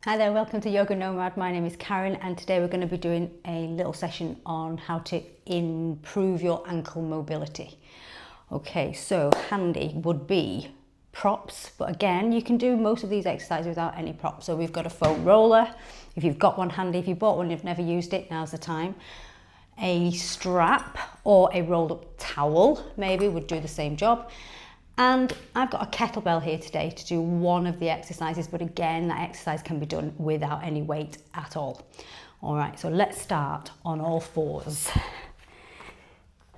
Hi there, welcome to Yoga Nomad. My name is Karen and today we're going to be doing a little session on how to improve your ankle mobility. Okay, so handy would be props, but again, you can do most of these exercises without any props. So we've got a foam roller. If you've got one handy, if you bought one and you've never used it, now's the time. A strap or a rolled up towel maybe would do the same job. And I've got a kettlebell here today to do one of the exercises, but again, that exercise can be done without any weight at all. All right, so let's start on all fours.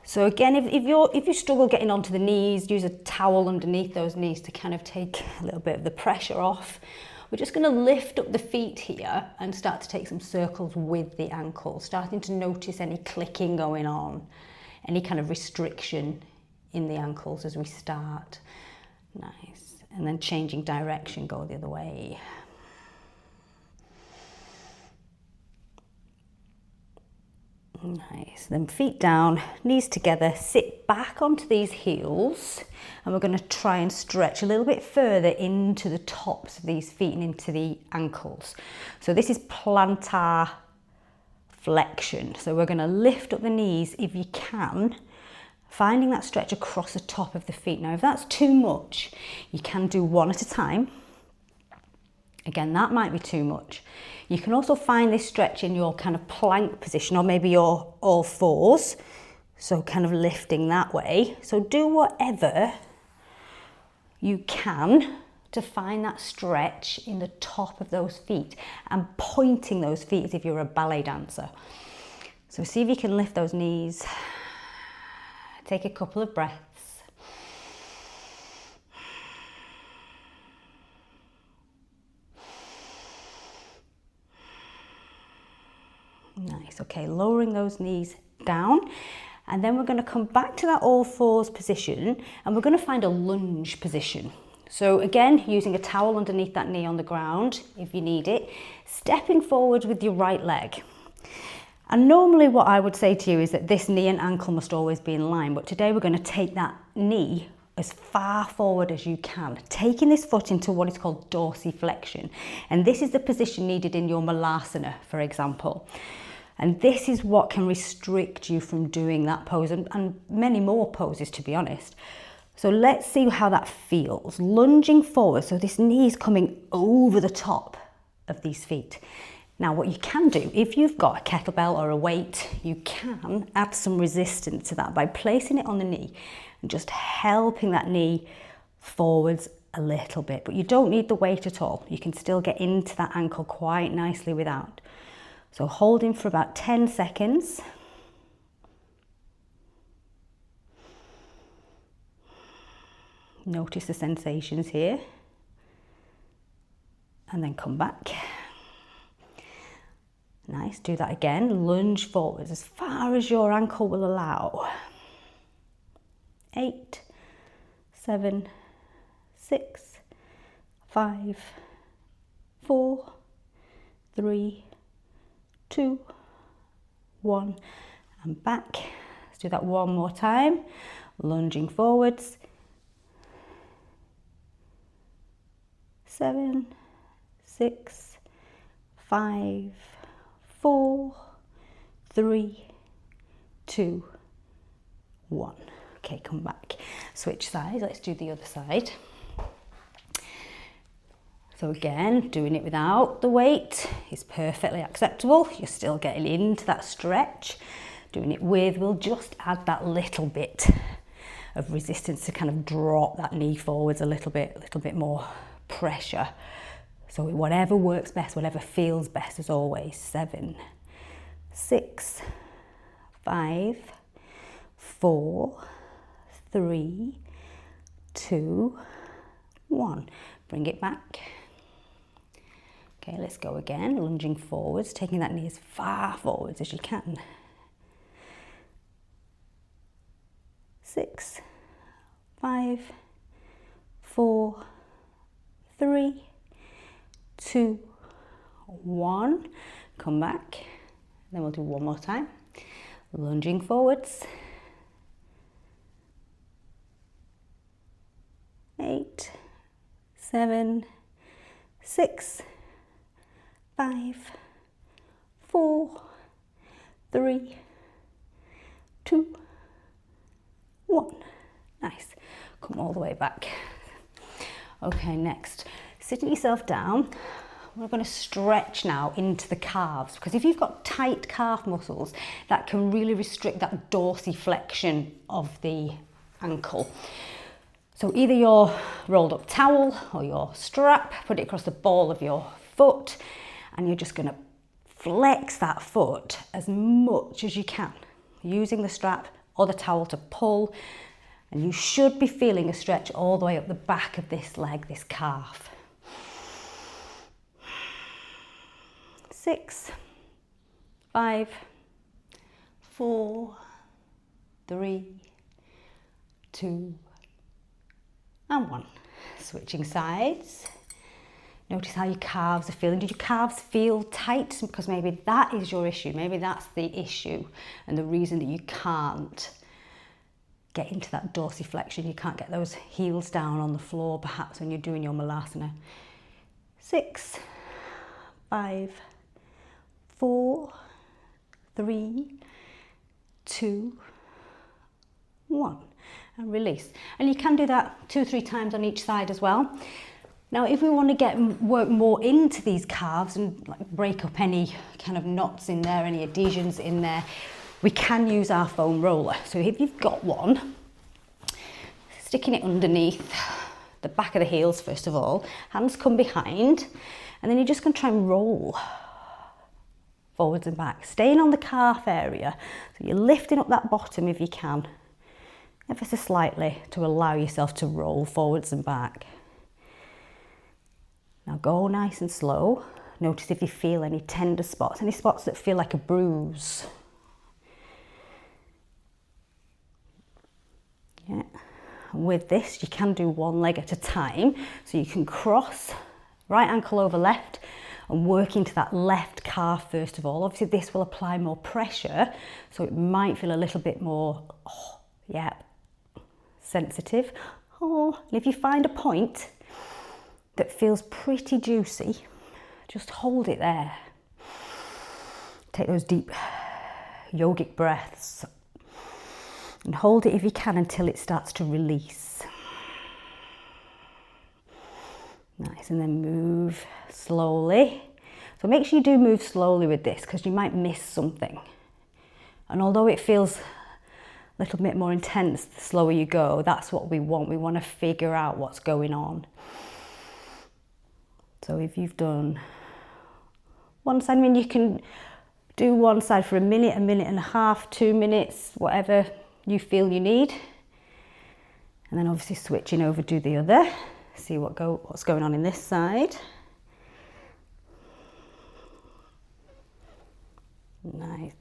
So again, if you struggle getting onto the knees, use a towel underneath those knees to kind of take a little bit of the pressure off. We're just going to lift up the feet here and start to take some circles with the ankles, starting to notice any clicking going on, any kind of restriction in the ankles as we start. Nice. And then changing direction, go the other way. Nice. Then feet down, knees together, sit back onto these heels, and we're going to try and stretch a little bit further into the tops of these feet and into the ankles. So this is plantar flexion. So we're going to lift up the knees if you can, finding that stretch across the top of the feet. Now, if that's too much, you can do one at a time. Again, that might be too much. You can also find this stretch in your kind of plank position, or maybe your all fours. So kind of lifting that way. So do whatever you can to find that stretch in the top of those feet and pointing those feet as if you're a ballet dancer. So see if you can lift those knees. Take a couple of breaths. Nice, okay, lowering those knees down. And then we're going to come back to that all fours position and we're going to find a lunge position. So again, using a towel underneath that knee on the ground if you need it, stepping forward with your right leg. And normally what I would say to you is that this knee and ankle must always be in line, but today we're going to take that knee as far forward as you can, taking this foot into what is called dorsiflexion. And this is the position needed in your malasana, for example. And this is what can restrict you from doing that pose and many more poses, to be honest. So let's see how that feels. Lunging forward, so this knee is coming over the top of these feet. Now, what you can do, if you've got a kettlebell or a weight, you can add some resistance to that by placing it on the knee and just helping that knee forwards a little bit. But you don't need the weight at all. You can still get into that ankle quite nicely without. So holding for about 10 seconds. Notice the sensations here. And then come back. Nice, do that again. Lunge forwards as far as your ankle will allow. 8, 7, 6, 5, 4, 3, 2, 1, and back. Let's do that one more time. Lunging forwards. 7, 6, 5, 4, 3, 2, 1. Okay, come back. Switch sides. Let's do the other side. So again, doing it without the weight is perfectly acceptable. You're still getting into that stretch. Doing it with, we'll just add that little bit of resistance to kind of drop that knee forwards a little bit more pressure. So whatever works best, whatever feels best as always. 7, 6, 5, 4, 3, 2, 1. Bring it back. Okay, let's go again. Lunging forwards, taking that knee as far forwards as you can. 6, 5, 4, 3, 2, 1. Come back. Then we'll do one more time. Lunging forwards. 8, 7, 6, 5, 4, 3, 2, 1. Nice. Come all the way back. Okay, next, sitting yourself down. We're going to stretch now into the calves, because if you've got tight calf muscles, that can really restrict that dorsiflexion of the ankle. So either your rolled up towel or your strap, put it across the ball of your foot, and you're just going to flex that foot as much as you can, using the strap or the towel to pull, and you should be feeling a stretch all the way up the back of this leg, this calf. 6, 5, 4, 3, 2, and 1. Switching sides. Notice how your calves are feeling. Did your calves feel tight? Because maybe that is your issue. Maybe that's the issue and the reason that you can't get into that dorsiflexion. You can't get those heels down on the floor, perhaps when you're doing your malasana. 6, 5, 4, 3, 2, 1. And release. And you can do that 2-3 times on each side as well. Now, if we want to work more into these calves and like break up any kind of knots in there, any adhesions in there, we can use our foam roller. So if you've got one, sticking it underneath the back of the heels first of all, hands come behind, and then you're just going to try and roll forwards and back, staying on the calf area. So you're lifting up that bottom if you can, ever so slightly, to allow yourself to roll forwards and back. Now go nice and slow. Notice if you feel any tender spots, any spots that feel like a bruise. Yeah. With this, you can do one leg at a time. So you can cross right ankle over left and work into that left calf first of all. Obviously this will apply more pressure, so it might feel a little bit more, sensitive. And if you find a point that feels pretty juicy, just hold it there. Take those deep yogic breaths and hold it if you can until it starts to release. Nice, and then move slowly. So make sure you do move slowly with this, because you might miss something. And although it feels a little bit more intense the slower you go, that's what we want. We want to figure out what's going on. So if you've done one side, I mean, you can do one side for a minute and a half, 2 minutes, whatever you feel you need. And then obviously switching over, do the other. See what's going on in this side. Nice,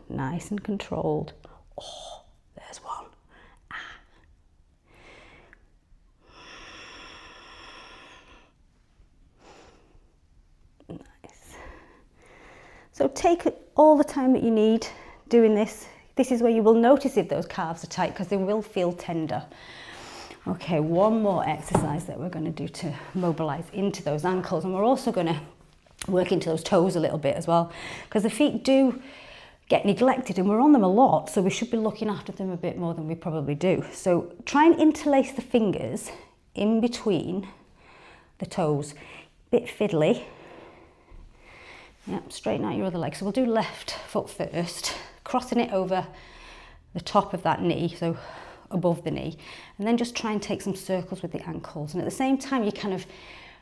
nice and controlled. Oh, there's one. So take all the time that you need doing this. This is where you will notice if those calves are tight, because they will feel tender. Okay, one more exercise that we're going to do to mobilize into those ankles, and we're also going to work into those toes a little bit as well, because the feet do get neglected and we're on them a lot, so we should be looking after them a bit more than we probably do. So try and interlace the fingers in between the toes. Bit fiddly. Yep, straighten out your other leg. So we'll do left foot first, crossing it over the top of that knee, so above the knee, and then just try and take some circles with the ankles. And at the same time, you're kind of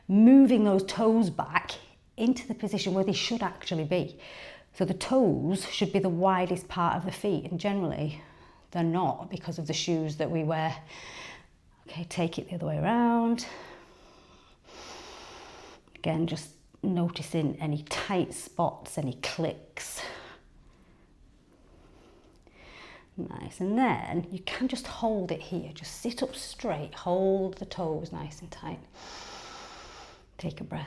moving those toes back into the position where they should actually be. So the toes should be the widest part of the feet, and generally they're not because of the shoes that we wear. Okay, take it the other way around. Again, just noticing any tight spots, any clicks. Nice, and then you can just hold it here. Just sit up straight, hold the toes nice and tight. Take a breath.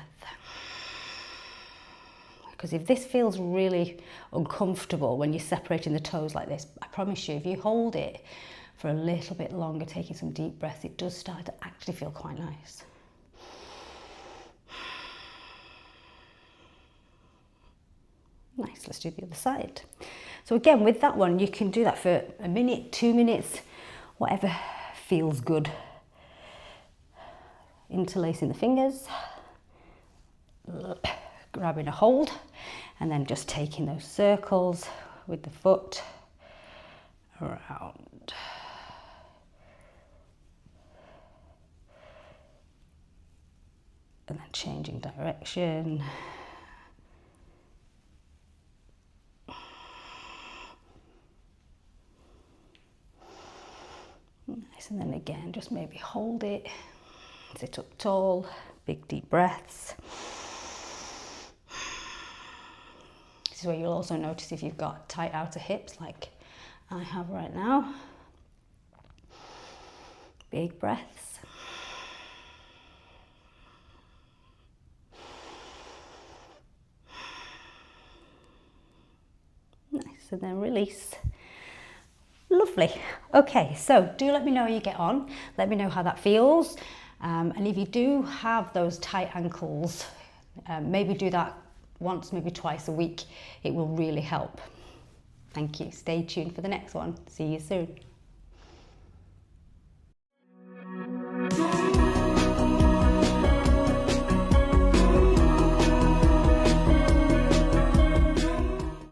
Because if this feels really uncomfortable when you're separating the toes like this, I promise you, if you hold it for a little bit longer, taking some deep breaths, it does start to actually feel quite nice. Nice, let's do the other side. So again, with that one, you can do that for a minute, 2 minutes, whatever feels good. Interlacing the fingers, grabbing a hold, and then just taking those circles with the foot around. And then changing direction. Nice, and then again, just maybe hold it, sit up tall, big deep breaths. This is where you'll also notice if you've got tight outer hips like I have right now. Big breaths. Nice, and then release. Lovely. Okay, so do let me know how you get on. Let me know how that feels. And if you do have those tight ankles, maybe do that once, maybe twice a week. It will really help. Thank you. Stay tuned for the next one. See you soon.